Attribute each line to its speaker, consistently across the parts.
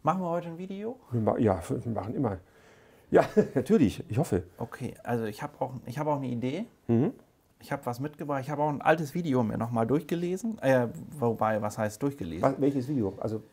Speaker 1: Machen wir heute ein Video?
Speaker 2: Ja, wir machen immer. Ja, natürlich, ich hoffe.
Speaker 1: Okay, also ich habe auch eine Idee.
Speaker 2: Mhm.
Speaker 1: Ich habe was mitgebracht. Ich habe auch ein altes Video mir nochmal durchgelesen. Wobei, was heißt durchgelesen?
Speaker 2: Welches Video? Also,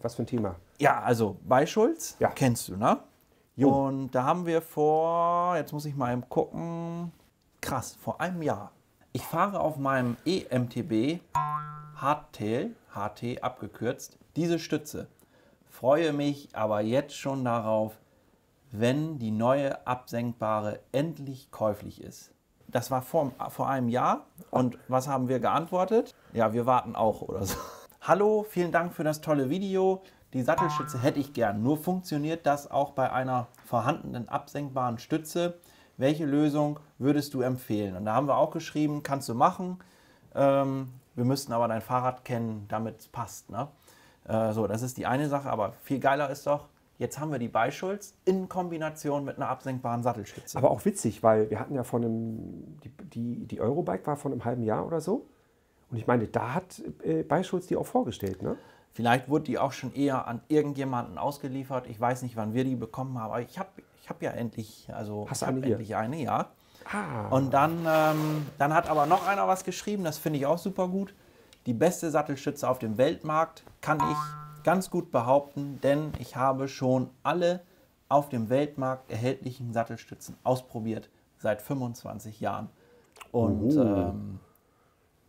Speaker 2: was für ein Thema?
Speaker 1: Ja, also Beischulz,
Speaker 2: Ja.
Speaker 1: kennst du, ne?
Speaker 2: Jo.
Speaker 1: Und da haben wir vor, jetzt muss ich mal eben gucken, krass, vor einem Jahr. Ich fahre auf meinem EMTB Hardtail, HT abgekürzt, diese Stütze. Freue mich aber jetzt schon darauf, wenn die neue absenkbare endlich käuflich ist. Das war vor einem Jahr. Und was haben wir geantwortet? Ja, wir warten auch oder so. Hallo, vielen Dank für das tolle Video. Die Sattelstütze hätte ich gern. Nur funktioniert das auch bei einer vorhandenen absenkbaren Stütze? Welche Lösung würdest du empfehlen? Und da haben wir auch geschrieben, kannst du machen. Wir müssten aber dein Fahrrad kennen, damit es passt. Ne? So, das ist die eine Sache. Aber viel geiler ist doch, jetzt haben wir die Beischulz in Kombination mit einer absenkbaren Sattelstütze.
Speaker 2: Aber auch witzig, weil wir hatten ja von einem, die Eurobike war von einem halben Jahr oder so. Und ich meine, da hat Beischulz die auch vorgestellt, ne?
Speaker 1: Vielleicht wurde die auch schon eher an irgendjemanden ausgeliefert. Ich weiß nicht, wann wir die bekommen haben, aber ich hab ja endlich, also
Speaker 2: Hast
Speaker 1: ich
Speaker 2: du
Speaker 1: hab
Speaker 2: eine hier?
Speaker 1: endlich eine, ja.
Speaker 2: Ah.
Speaker 1: Und dann hat aber noch einer was geschrieben, das finde ich auch super gut. Die beste Sattelstütze auf dem Weltmarkt kann ich ganz gut behaupten, denn ich habe schon alle auf dem Weltmarkt erhältlichen Sattelstützen ausprobiert, seit 25 Jahren. Und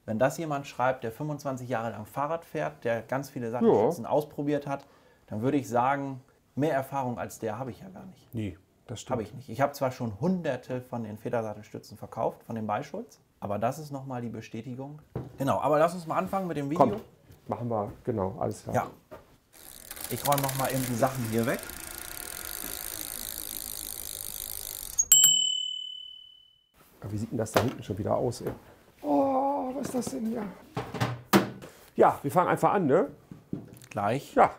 Speaker 1: wenn das jemand schreibt, der 25 Jahre lang Fahrrad fährt, der ganz viele Sattelstützen ausprobiert hat, dann würde ich sagen, mehr Erfahrung als der habe ich ja gar nicht.
Speaker 2: Nee, das stimmt.
Speaker 1: Habe ich nicht. Ich habe zwar schon hunderte von den Federsattelstützen verkauft, von den Beischulz, aber das ist nochmal die Bestätigung. Genau, aber lass uns mal anfangen mit dem Video.
Speaker 2: Komm, machen wir, genau, alles klar.
Speaker 1: Ja. Ich räume nochmal eben die Sachen hier weg.
Speaker 2: Aber wie sieht denn das da hinten schon wieder aus, ey? Oh, was ist das denn hier? Ja, wir fangen einfach an, ne?
Speaker 1: Gleich.
Speaker 2: Ja.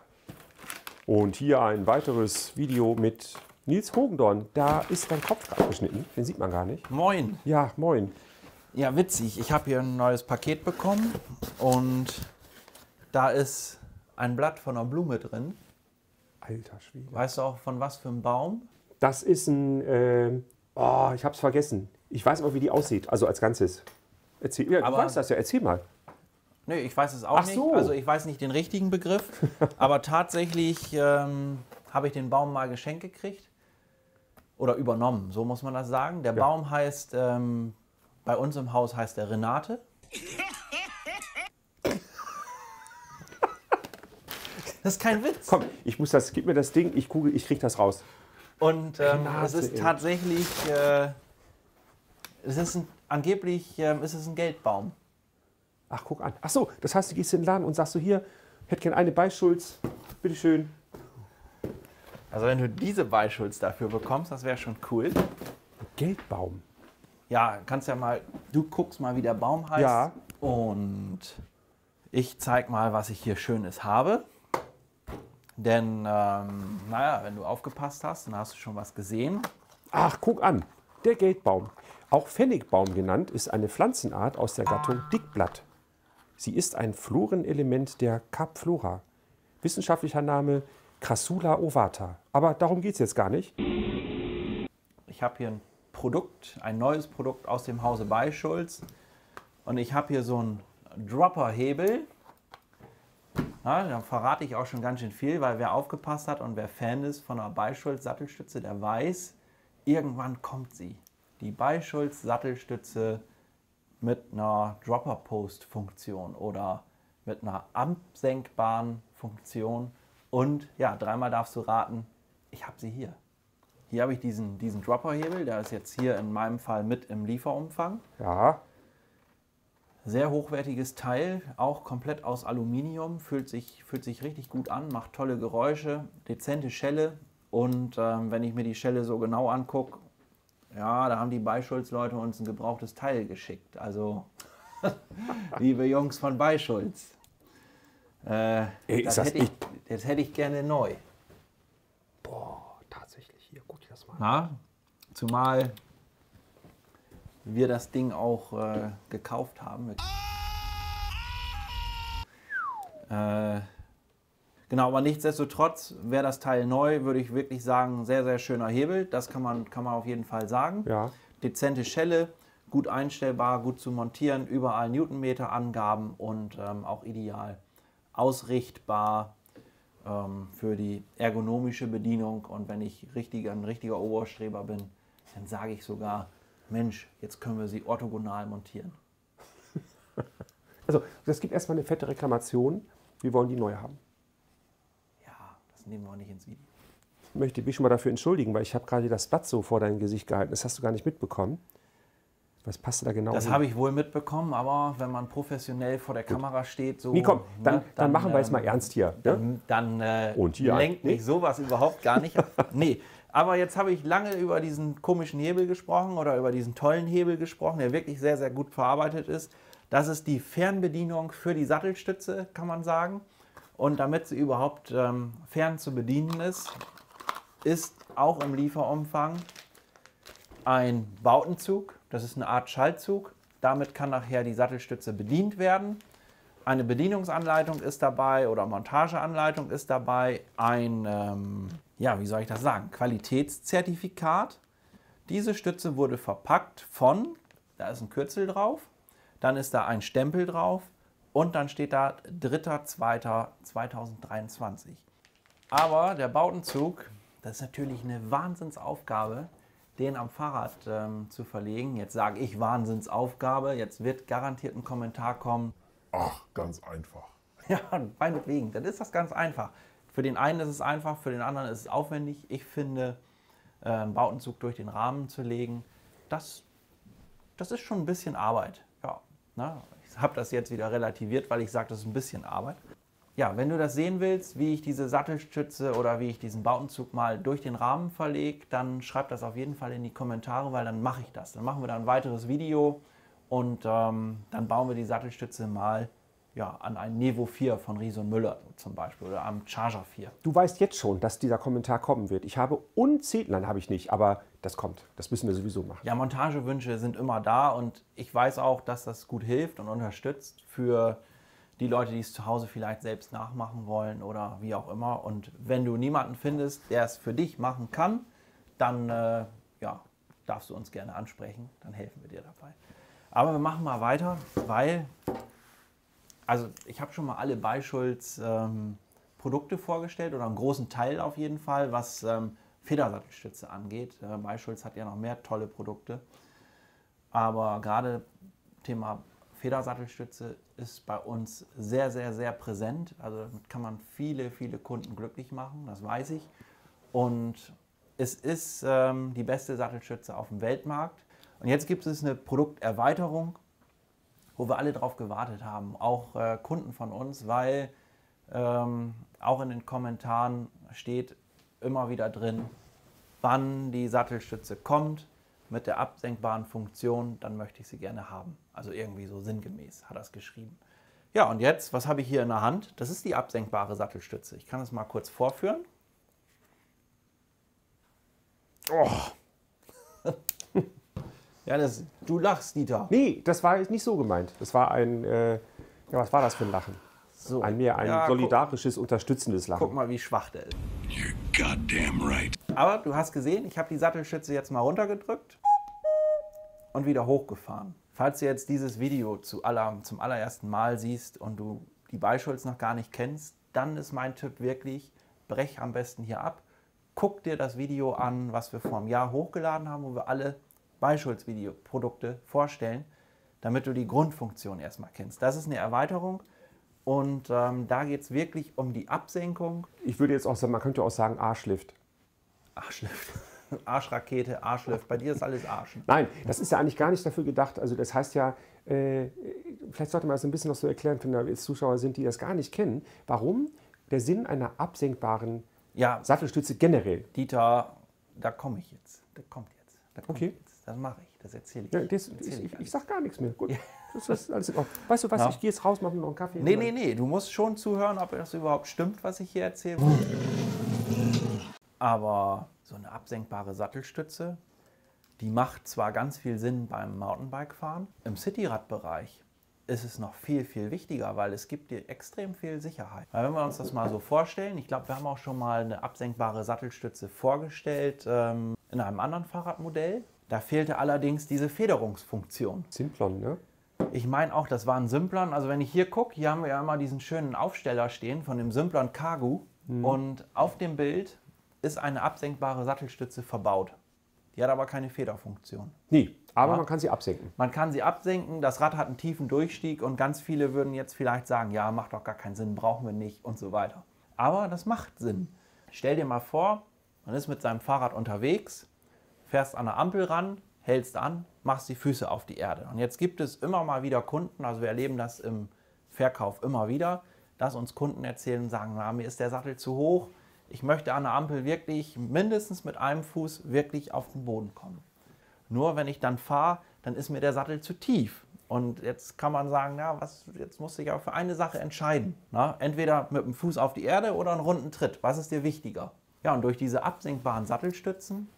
Speaker 2: Und hier ein weiteres Video mit Nils Hogendorn. Da ist dein Kopf abgeschnitten, den sieht man gar nicht.
Speaker 1: Moin.
Speaker 2: Ja, moin.
Speaker 1: Ja, witzig. Ich habe hier ein neues Paket bekommen und da ist ein Blatt von einer Blume drin.
Speaker 2: Alter Schwede.
Speaker 1: Weißt du auch von was für einem Baum?
Speaker 2: Das ist ein, ich hab's vergessen. Ich weiß aber, wie die aussieht, also als Ganzes. Erzähl, ja, du weißt das ja, erzähl mal.
Speaker 1: Nee, ich weiß es auch
Speaker 2: Ach
Speaker 1: nicht.
Speaker 2: so.
Speaker 1: Also ich weiß nicht den richtigen Begriff. Aber tatsächlich habe ich den Baum mal geschenkt gekriegt. Oder übernommen, so muss man das sagen. Der Baum heißt, bei uns im Haus heißt der Renate. Das ist kein Witz.
Speaker 2: Komm, gib mir das Ding, ich krieg das raus.
Speaker 1: Und es ist
Speaker 2: ey.
Speaker 1: tatsächlich, angeblich ist es ein Geldbaum.
Speaker 2: Ach, guck an. Ach so, das heißt, du gehst in den Laden und sagst so, hier, hätte gern eine Beischulz, bitteschön.
Speaker 1: Also wenn du diese Beischulz dafür bekommst, das wäre schon cool.
Speaker 2: Geldbaum.
Speaker 1: Ja, kannst ja mal, du guckst mal, wie der Baum heißt.
Speaker 2: Ja.
Speaker 1: Und ich zeig mal, was ich hier Schönes habe. Denn, naja, wenn du aufgepasst hast, dann hast du schon was gesehen.
Speaker 2: Ach, guck an. Der Geldbaum, auch Pfennigbaum genannt, ist eine Pflanzenart aus der Gattung Dickblatt. Sie ist ein Florenelement der Carpflora. Wissenschaftlicher Name Crassula ovata. Aber darum geht es jetzt gar nicht.
Speaker 1: Ich habe hier ein neues Produkt aus dem Hause Beischulz. Und ich habe hier so einen Dropperhebel. Ja, da verrate ich auch schon ganz schön viel, weil wer aufgepasst hat und wer Fan ist von einer Beischulz Sattelstütze, der weiß, irgendwann kommt sie. Die Beischulz Sattelstütze mit einer Dropper-Post-Funktion oder mit einer absenkbaren Funktion. Und ja, dreimal darfst du raten, ich habe sie hier. Hier habe ich diesen Dropperhebel, der ist jetzt hier in meinem Fall mit im Lieferumfang.
Speaker 2: Ja,
Speaker 1: Sehr hochwertiges Teil, auch komplett aus Aluminium, fühlt sich richtig gut an, macht tolle Geräusche, dezente Schelle. Und wenn ich mir die Schelle so genau angucke, ja, da haben die Beischulz-Leute uns ein gebrauchtes Teil geschickt. Also, liebe Jungs von Beischulz, das hätte ich gerne neu.
Speaker 2: boah, tatsächlich hier, guck dir das mal an.
Speaker 1: Na, zumal wir das Ding auch gekauft haben. Genau, aber nichtsdestotrotz wäre das Teil neu, würde ich wirklich sagen, sehr, sehr schöner Hebel. Das kann man auf jeden Fall sagen.
Speaker 2: Ja.
Speaker 1: Dezente Schelle, gut einstellbar, gut zu montieren, überall Newtonmeter-Angaben und auch ideal ausrichtbar für die ergonomische Bedienung. Und wenn ich ein richtiger Oberstreber bin, dann sage ich sogar, Mensch, jetzt können wir sie orthogonal montieren.
Speaker 2: Also, das gibt erstmal eine fette Reklamation. Wir wollen die neu haben.
Speaker 1: Ja, das nehmen wir nicht ins Video.
Speaker 2: Ich möchte mich schon mal dafür entschuldigen, weil ich habe gerade das Blatt so vor dein Gesicht gehalten. Das hast du gar nicht mitbekommen. Was passt da genau?
Speaker 1: Das habe ich wohl mitbekommen, aber wenn man professionell vor der Kamera steht, so.
Speaker 2: Nee, komm, dann machen wir jetzt mal
Speaker 1: ähm,
Speaker 2: ernst hier. Ne?
Speaker 1: Dann
Speaker 2: Und hier
Speaker 1: lenkt mich sowas überhaupt gar nicht ab. Nee, aber jetzt habe ich lange über diesen komischen Hebel gesprochen oder über diesen tollen Hebel gesprochen, der wirklich sehr, sehr gut verarbeitet ist. Das ist die Fernbedienung für die Sattelstütze, kann man sagen. Und damit sie überhaupt fern zu bedienen ist auch im Lieferumfang ein Bautenzug. Das ist eine Art Schaltzug. Damit kann nachher die Sattelstütze bedient werden. Eine Bedienungsanleitung ist dabei oder Montageanleitung ist dabei. Ein, wie soll ich das sagen, Qualitätszertifikat. Diese Stütze wurde verpackt da ist ein Kürzel drauf, dann ist da ein Stempel drauf und dann steht da 3.2.2023. Aber der Bautenzug, das ist natürlich eine Wahnsinnsaufgabe, den am Fahrrad zu verlegen. Jetzt sage ich Wahnsinnsaufgabe, jetzt wird garantiert ein Kommentar kommen.
Speaker 3: Ach, ganz einfach.
Speaker 1: Ja, meinetwegen, dann ist das ganz einfach. Für den einen ist es einfach, für den anderen ist es aufwendig. Ich finde, einen Bautenzug durch den Rahmen zu legen, das ist schon ein bisschen Arbeit. Ja, ne? Ich habe das jetzt wieder relativiert, weil ich sage, das ist ein bisschen Arbeit. Ja, wenn du das sehen willst, wie ich diese Sattelstütze oder wie ich diesen Bautenzug mal durch den Rahmen verlege, dann schreib das auf jeden Fall in die Kommentare, weil dann mache ich das. Dann machen wir da ein weiteres Video und dann bauen wir die Sattelstütze mal an einen Nevo 4 von Riese und Müller zum Beispiel oder am Charger 4.
Speaker 2: Du weißt jetzt schon, dass dieser Kommentar kommen wird. Ich habe nein, habe ich nicht, aber das kommt. Das müssen wir sowieso machen.
Speaker 1: Ja, Montagewünsche sind immer da und ich weiß auch, dass das gut hilft und unterstützt für die Leute, die es zu Hause vielleicht selbst nachmachen wollen oder wie auch immer. Und wenn du niemanden findest, der es für dich machen kann, dann darfst du uns gerne ansprechen, dann helfen wir dir dabei. Aber wir machen mal weiter, weil ich habe schon mal alle Beischulz Produkte vorgestellt oder einen großen Teil auf jeden Fall, was Federsattelstütze angeht. Beischulz hat ja noch mehr tolle Produkte, aber gerade Thema Federsattelstütze ist bei uns sehr, sehr, sehr präsent. Also damit kann man viele, viele Kunden glücklich machen, das weiß ich. Und es ist die beste Sattelstütze auf dem Weltmarkt. Und jetzt gibt es eine Produkterweiterung, wo wir alle drauf gewartet haben, auch Kunden von uns, weil auch in den Kommentaren steht immer wieder drin, wann die Sattelstütze kommt mit der absenkbaren Funktion, dann möchte ich sie gerne haben. Also irgendwie so sinngemäß hat er es geschrieben. Ja, und jetzt, was habe ich hier in der Hand? Das ist die absenkbare Sattelstütze. Ich kann es mal kurz vorführen. Oh. Ja, du lachst, Dieter.
Speaker 2: Nee, das war nicht so gemeint. Das war was war das für ein Lachen?
Speaker 1: So.
Speaker 2: Ein solidarisches, unterstützendes Lachen.
Speaker 1: Guck mal, wie schwach der ist.
Speaker 3: You're goddamn right.
Speaker 1: Aber du hast gesehen, ich habe die Sattelstütze jetzt mal runtergedrückt und wieder hochgefahren. Falls du jetzt dieses Video zum allerersten Mal siehst und du die Beischulz noch gar nicht kennst, dann ist mein Tipp wirklich, brech am besten hier ab. Guck dir das Video an, was wir vor einem Jahr hochgeladen haben, wo wir alle Beischulz-Produkte vorstellen, damit du die Grundfunktion erstmal kennst. Das ist eine Erweiterung und da geht es wirklich um die Absenkung.
Speaker 2: Ich würde jetzt auch sagen, man könnte auch sagen Arschlift.
Speaker 1: Arschlift. Arschrakete, Arschlift. Bei dir ist alles Arschen.
Speaker 2: Nein, das ist ja eigentlich gar nicht dafür gedacht. Also das heißt ja, vielleicht sollte man das ein bisschen noch so erklären, wenn da jetzt Zuschauer sind, die das gar nicht kennen. Warum der Sinn einer absenkbaren Sattelstütze generell?
Speaker 1: Dieter, da komme ich jetzt. Der kommt jetzt.
Speaker 2: Okay.
Speaker 1: Jetzt. Das mache ich. Das erzähle ich.
Speaker 2: Ja, ich sage gar nichts mehr. Gut. Ja. Das ist alles in Ordnung. Weißt du was, ich gehe jetzt raus, mache mir noch einen Kaffee.
Speaker 1: Nee. Du musst schon zuhören, ob das überhaupt stimmt, was ich hier erzähle. Aber so eine absenkbare Sattelstütze, die macht zwar ganz viel Sinn beim Mountainbike-Fahren. Im Cityradbereich ist es noch viel, viel wichtiger, weil es gibt dir extrem viel Sicherheit. Weil wenn wir uns das mal so vorstellen, ich glaube, wir haben auch schon mal eine absenkbare Sattelstütze vorgestellt in einem anderen Fahrradmodell. Da fehlte allerdings diese Federungsfunktion.
Speaker 2: Simplon, ne?
Speaker 1: Ich meine auch, das war ein Simplon. Also wenn ich hier gucke, hier haben wir ja immer diesen schönen Aufsteller stehen von dem Simplon Kagoo. Und auf dem Bild ist eine absenkbare Sattelstütze verbaut. Die hat aber keine Federfunktion.
Speaker 2: Nie, aber
Speaker 1: Ja.
Speaker 2: man kann sie absenken.
Speaker 1: Man kann sie absenken, das Rad hat einen tiefen Durchstieg und ganz viele würden jetzt vielleicht sagen, ja, macht doch gar keinen Sinn, brauchen wir nicht und so weiter. Aber das macht Sinn. Stell dir mal vor, man ist mit seinem Fahrrad unterwegs, fährst an der Ampel ran, hältst an, machst die Füße auf die Erde. Und jetzt gibt es immer mal wieder Kunden, also wir erleben das im Verkauf immer wieder, dass uns Kunden erzählen und sagen, na, mir ist der Sattel zu hoch, ich möchte an der Ampel wirklich mindestens mit einem Fuß wirklich auf den Boden kommen. Nur wenn ich dann fahre, dann ist mir der Sattel zu tief. Und jetzt kann man sagen, na, jetzt musst du dich aber für eine Sache entscheiden. Na? Entweder mit dem Fuß auf die Erde oder einen runden Tritt. Was ist dir wichtiger? Ja, und durch diese absenkbaren Sattelstützen,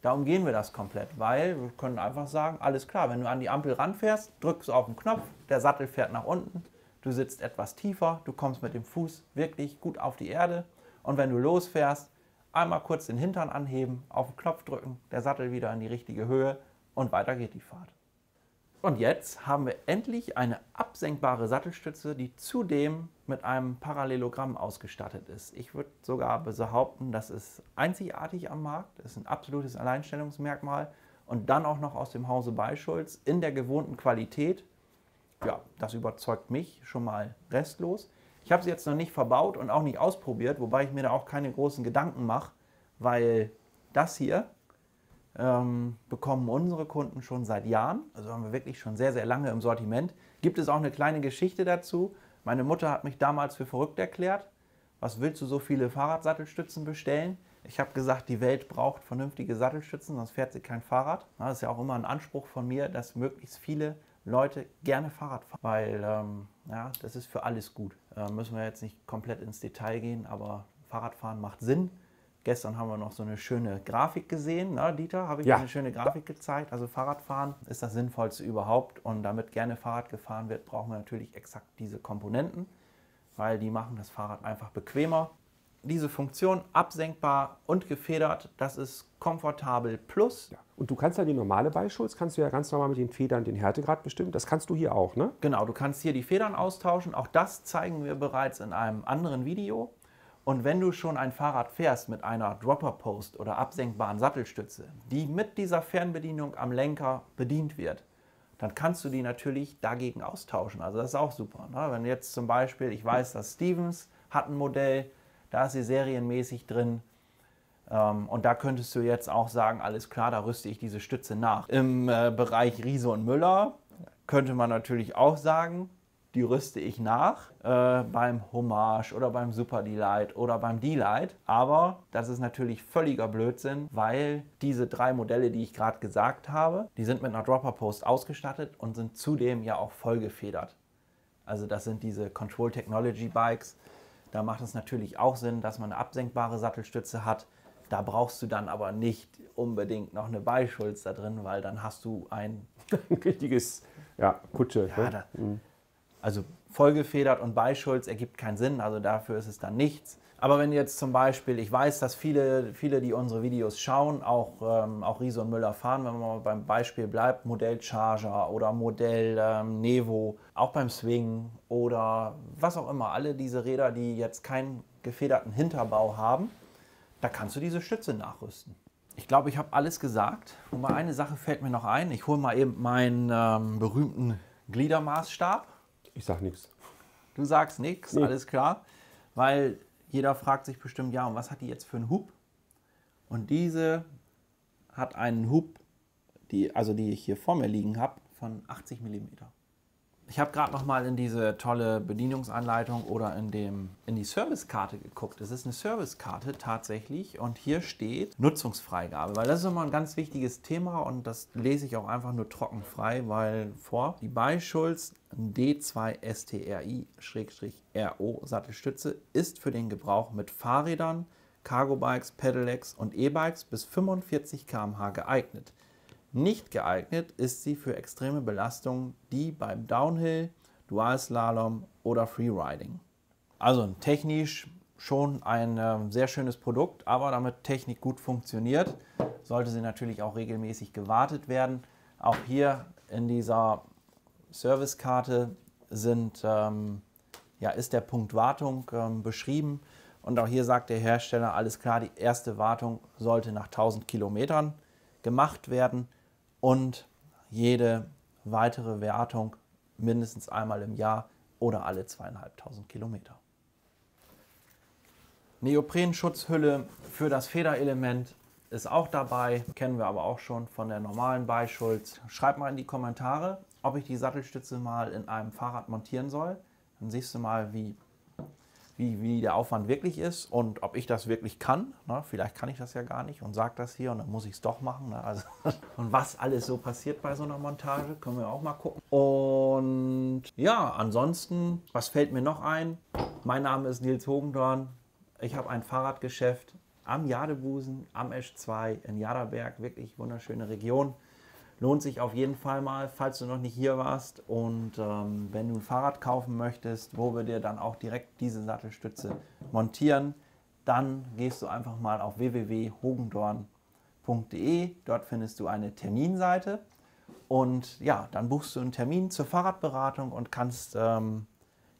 Speaker 1: da umgehen wir das komplett. Weil wir können einfach sagen, alles klar, wenn du an die Ampel ranfährst, drückst du auf den Knopf, der Sattel fährt nach unten, du sitzt etwas tiefer, du kommst mit dem Fuß wirklich gut auf die Erde. Und wenn du losfährst, einmal kurz den Hintern anheben, auf den Knopf drücken, der Sattel wieder in die richtige Höhe und weiter geht die Fahrt. Und jetzt haben wir endlich eine absenkbare Sattelstütze, die zudem mit einem Parallelogramm ausgestattet ist. Ich würde sogar behaupten, das ist einzigartig am Markt, das ist ein absolutes Alleinstellungsmerkmal und dann auch noch aus dem Hause Beischulz in der gewohnten Qualität. Ja, das überzeugt mich schon mal restlos. Ich habe sie jetzt noch nicht verbaut und auch nicht ausprobiert, wobei ich mir da auch keine großen Gedanken mache, weil das hier bekommen unsere Kunden schon seit Jahren, also haben wir wirklich schon sehr, sehr lange im Sortiment. Gibt es auch eine kleine Geschichte dazu. Meine Mutter hat mich damals für verrückt erklärt. Was willst du so viele Fahrradsattelstützen bestellen? Ich habe gesagt, die Welt braucht vernünftige Sattelstützen, sonst fährt sie kein Fahrrad. Das ist ja auch immer ein Anspruch von mir, dass möglichst viele Leute gerne Fahrrad fahren, weil ja, das ist für alles gut. Müssen wir jetzt nicht komplett ins Detail gehen, aber Fahrradfahren macht Sinn. Gestern haben wir noch so eine schöne Grafik gesehen, ne, Dieter, habe ich dir eine schöne Grafik gezeigt. Also Fahrradfahren ist das Sinnvollste überhaupt und damit gerne Fahrrad gefahren wird, brauchen wir natürlich exakt diese Komponenten, weil die machen das Fahrrad einfach bequemer. Diese Funktion, absenkbar und gefedert, das ist komfortabel plus.
Speaker 2: Ja. Und du kannst ja die normale Beischulz, kannst du ja ganz normal mit den Federn den Härtegrad bestimmen. Das kannst du hier auch, ne?
Speaker 1: Genau, du kannst hier die Federn austauschen. Auch das zeigen wir bereits in einem anderen Video. Und wenn du schon ein Fahrrad fährst mit einer Dropper-Post oder absenkbaren Sattelstütze, die mit dieser Fernbedienung am Lenker bedient wird, dann kannst du die natürlich dagegen austauschen. Also das ist auch super. Ne? Wenn jetzt zum Beispiel, ich weiß, dass Stevens hat ein Modell, da ist sie serienmäßig drin. Und da könntest du jetzt auch sagen, alles klar, da rüste ich diese Stütze nach. Im Bereich Riese und Müller könnte man natürlich auch sagen, die rüste ich nach beim Hommage oder beim Super Delight oder beim Delight. Aber das ist natürlich völliger Blödsinn, weil diese drei Modelle, die ich gerade gesagt habe, die sind mit einer Dropper Post ausgestattet und sind zudem ja auch voll gefedert. Also das sind diese Control Technology Bikes. Da macht es natürlich auch Sinn, dass man eine absenkbare Sattelstütze hat. Da brauchst du dann aber nicht unbedingt noch eine Beischulz da drin, weil dann hast du ein
Speaker 2: richtiges Kutsche.
Speaker 1: Ja,
Speaker 2: ne?
Speaker 1: Also vollgefedert und Beischulz ergibt keinen Sinn, also dafür ist es dann nichts. Aber wenn jetzt zum Beispiel, ich weiß, dass viele, die unsere Videos schauen, auch Riese und Müller fahren, wenn man mal beim Beispiel bleibt, Modell Charger oder Modell Nevo, auch beim Swing oder was auch immer, alle diese Räder, die jetzt keinen gefederten Hinterbau haben, da kannst du diese Stütze nachrüsten. Ich glaube, ich habe alles gesagt. Und mal eine Sache fällt mir noch ein. Ich hole mal eben meinen berühmten Gliedermaßstab.
Speaker 2: Ich sag nichts.
Speaker 1: Du sagst nichts,
Speaker 2: Nee.
Speaker 1: alles klar. Weil jeder fragt sich bestimmt, ja, und was hat die jetzt für einen Hub? Und diese hat einen Hub, die ich hier vor mir liegen habe, von 80 mm. Ich habe gerade noch mal in diese tolle Bedienungsanleitung oder in die Servicekarte geguckt. Es ist eine Servicekarte tatsächlich und hier steht Nutzungsfreigabe, weil das ist immer ein ganz wichtiges Thema und das lese ich auch einfach nur trockenfrei, weil die Beischulz D2 STRI-RO Sattelstütze ist für den Gebrauch mit Fahrrädern, Cargo-Bikes, Pedelecs und E-Bikes bis 45 km/h geeignet. Nicht geeignet ist sie für extreme Belastungen, die beim Downhill Dualslalom oder Freeriding. Also technisch schon ein sehr schönes Produkt, aber damit Technik gut funktioniert, sollte sie natürlich auch regelmäßig gewartet werden. Auch hier in dieser Servicekarte ist der Punkt Wartung beschrieben. Und auch hier sagt der Hersteller, alles klar, die erste Wartung sollte nach 1000 Kilometern gemacht werden und jede weitere Wartung mindestens einmal im Jahr oder alle 2500 Kilometer. Neoprenschutzhülle für das Federelement ist auch dabei, kennen wir aber auch schon von der normalen Beischulz. Schreib mal in die Kommentare, ob ich die Sattelstütze mal in einem Fahrrad montieren soll. Dann siehst du mal, wie der Aufwand wirklich ist und ob ich das wirklich kann. Ne? Vielleicht kann ich das ja gar nicht und sage das hier und dann muss ich es doch machen. Ne? Also, und was alles so passiert bei so einer Montage, können wir auch mal gucken. Und ja, ansonsten, was fällt mir noch ein? Mein Name ist Nils Hogendorn. Ich habe ein Fahrradgeschäft am Jadebusen, am Esch 2 in Jaderberg. Wirklich wunderschöne Region. Lohnt sich auf jeden Fall mal, falls du noch nicht hier warst. Und wenn du ein Fahrrad kaufen möchtest, wo wir dir dann auch direkt diese Sattelstütze montieren, dann gehst du einfach mal auf www.hogendorn.de. Dort findest du eine Terminseite. Und ja, dann buchst du einen Termin zur Fahrradberatung und kannst, dann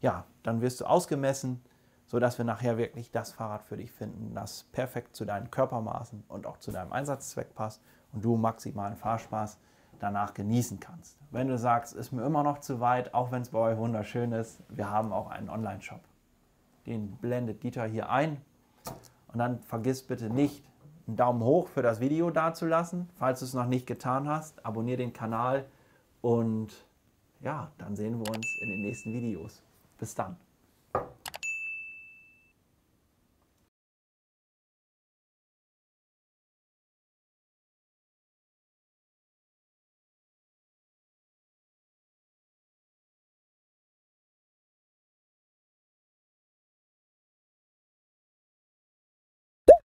Speaker 1: wirst du ausgemessen, sodass wir nachher wirklich das Fahrrad für dich finden, das perfekt zu deinen Körpermaßen und auch zu deinem Einsatzzweck passt und du maximalen Fahrspaß danach genießen kannst. Wenn du sagst, ist mir immer noch zu weit, auch wenn es bei euch wunderschön ist, wir haben auch einen Online-Shop. Den blendet Dieter hier ein. Und dann vergiss bitte nicht, einen Daumen hoch für das Video dazulassen. Falls du es noch nicht getan hast, abonniere den Kanal und ja, dann sehen wir uns in den nächsten Videos. Bis dann.